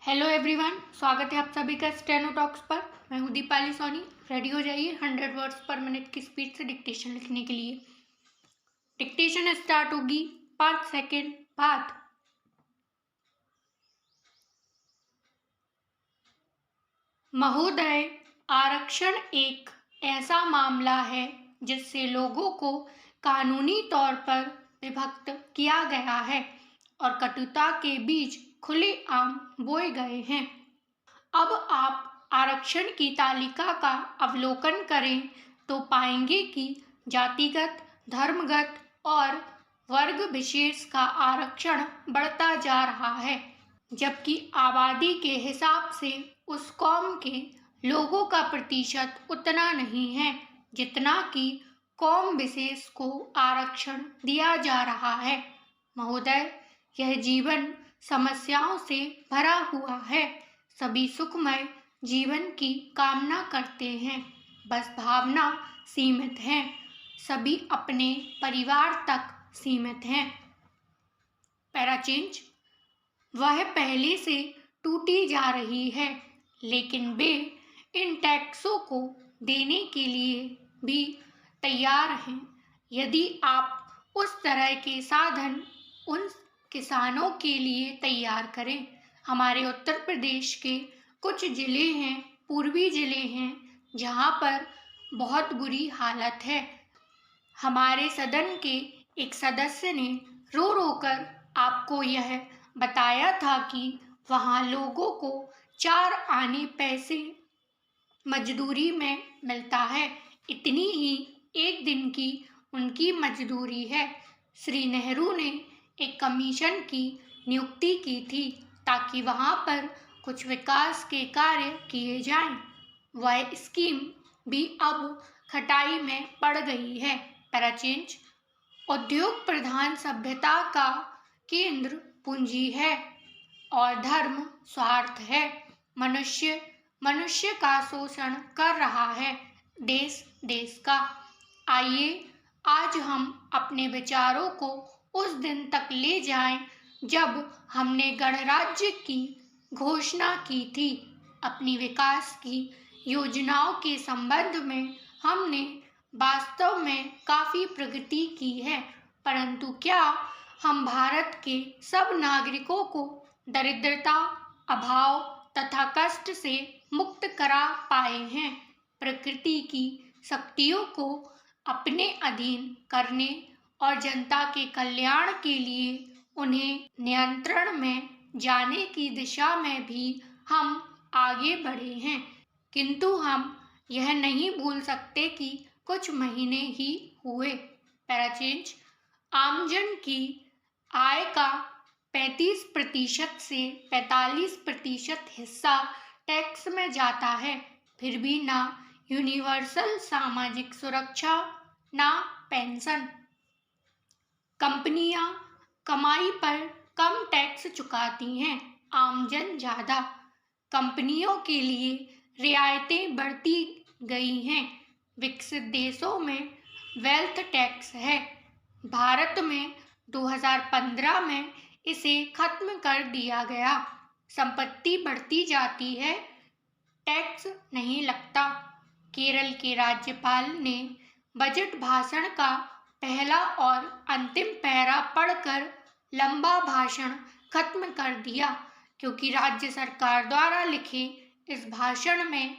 Hello everyone, स्वागत है आप सभी का स्टेनो टॉक्स पर। मैं हूँ दीपाली सोनी। रेडी हो जाइए 100 वर्ड्स पर मिनट की स्पीड से डिक्टेशन लिखने के लिए। डिक्टेशन स्टार्ट होगी 5 सेकेंड बाद। महोदय, आरक्षण एक ऐसा मामला है जिससे लोगों को कानूनी तौर पर विभक्त किया गया है और कटुता के बीज खुलेआम बोए गए हैं। अब आप आरक्षण की तालिका का अवलोकन करें तो पाएंगे कि जातिगत, धर्मगत और वर्ग विशेष का आरक्षण बढ़ता जा रहा है, जबकि आबादी के हिसाब से उस कौम के लोगों का प्रतिशत उतना नहीं है जितना कि कौम विशेष को आरक्षण दिया जा रहा है। महोदय, यह जीवन समस्याओं से भरा हुआ है। सभी सुखमय जीवन की कामना करते हैं, बस भावना सीमित है। सभी अपने परिवार तक सीमित हैं। Para change. वह पहले से टूटी जा रही है, लेकिन वे इन टैक्सों को देने के लिए भी तैयार हैं। यदि आप उस तरह के साधन उन किसानों के लिए तैयार करें। हमारे उत्तर प्रदेश के कुछ ज़िले हैं, पूर्वी ज़िले हैं, जहाँ पर बहुत बुरी हालत है। हमारे सदन के एक सदस्य ने रो रो कर आपको यह बताया था कि वहाँ लोगों को 4 आने पैसे मजदूरी में मिलता है। इतनी ही एक दिन की उनकी मजदूरी है। श्री नेहरू ने एक कमीशन की नियुक्ति की थी ताकि वहाँ पर कुछ विकास के कार्य किए जाएं। वह स्कीम भी अब खटाई में पड़ गई है। पैराचेंज। उद्योग प्रधान सभ्यता का केंद्र पूंजी है और धर्म स्वार्थ है। मनुष्य का शोषण कर रहा है, देश का। आइए आज हम अपने विचारों को उस दिन तक ले जाएं जब हमने गणराज्य की घोषणा की थी। अपनी विकास की योजनाओं के संबंध में हमने वास्तव में काफ़ी प्रगति की है, परंतु क्या हम भारत के सब नागरिकों को दरिद्रता, अभाव तथा कष्ट से मुक्त करा पाए हैं? प्रकृति की शक्तियों को अपने अधीन करने और जनता के कल्याण के लिए उन्हें नियंत्रण में जाने की दिशा में भी हम आगे बढ़े हैं, किंतु हम यह नहीं भूल सकते कि कुछ महीने ही हुए। पैराचेंज। आमजन की आय का 35% से 45% हिस्सा टैक्स में जाता है, फिर भी ना यूनिवर्सल सामाजिक सुरक्षा, ना पेंशन। कंपनियां कमाई पर कम टैक्स चुकाती हैं, आमजन ज़्यादा। कंपनियों के लिए रियायतें बढ़ती गई हैं। विकसित देशों में वेल्थ टैक्स है। भारत में 2015 में इसे खत्म कर दिया गया। संपत्ति बढ़ती जाती है, टैक्स नहीं लगता। केरल के राज्यपाल ने बजट भाषण का पहला और अंतिम पैरा पढ़कर लंबा भाषण खत्म कर दिया, क्योंकि राज्य सरकार द्वारा लिखे इस भाषण में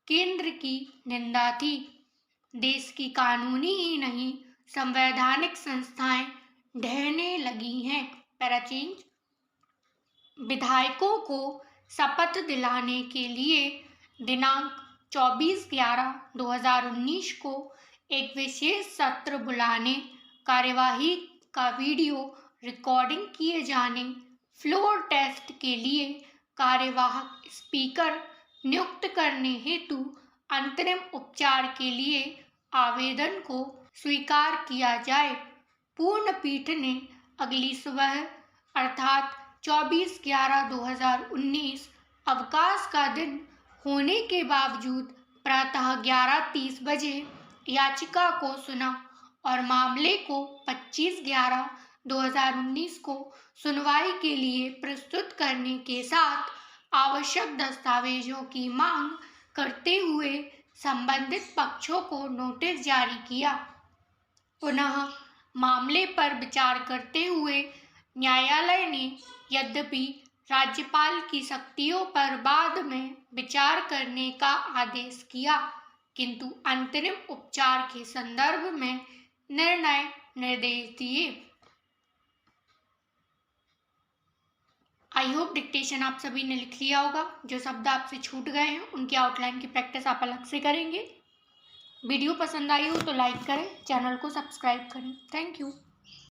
केंद्र की निंदा थी। देश की कानूनी ही नहीं, संवैधानिक संस्थाएं ढहने लगी हैं। पैराचेंज। विधायकों को शपथ दिलाने के लिए दिनांक 24/11/2019 को एक विशेष सत्र बुलाने, कार्यवाही का वीडियो रिकॉर्डिंग किए जाने, फ्लोर टेस्ट के लिए कार्यवाहक स्पीकर नियुक्त करने हेतु अंतरिम उपचार के लिए आवेदन को स्वीकार किया जाए। पूर्ण पीठ ने अगली सुबह अर्थात 24/11/2019 अवकाश का दिन होने के बावजूद प्रातः 11:30 बजे याचिका को सुना और मामले को 25/11/2019 को सुनवाई के लिए प्रस्तुत करने के साथ आवश्यक दस्तावेजों की मांग करते हुए संबंधित पक्षों को नोटिस जारी किया। पुनः मामले पर विचार करते हुए न्यायालय ने यद्यपि राज्यपाल की सख्तियों पर बाद में विचार करने का आदेश किया, किंतु अंतरिम उपचार के संदर्भ में निर्णय निर्देश दिए। आई होप डिक्टेशन आप सभी ने लिख लिया होगा। जो शब्द आपसे छूट गए हैं उनकी आउटलाइन की प्रैक्टिस आप अलग से करेंगे। वीडियो पसंद आई हो तो लाइक करें, चैनल को सब्सक्राइब करें। Thank you.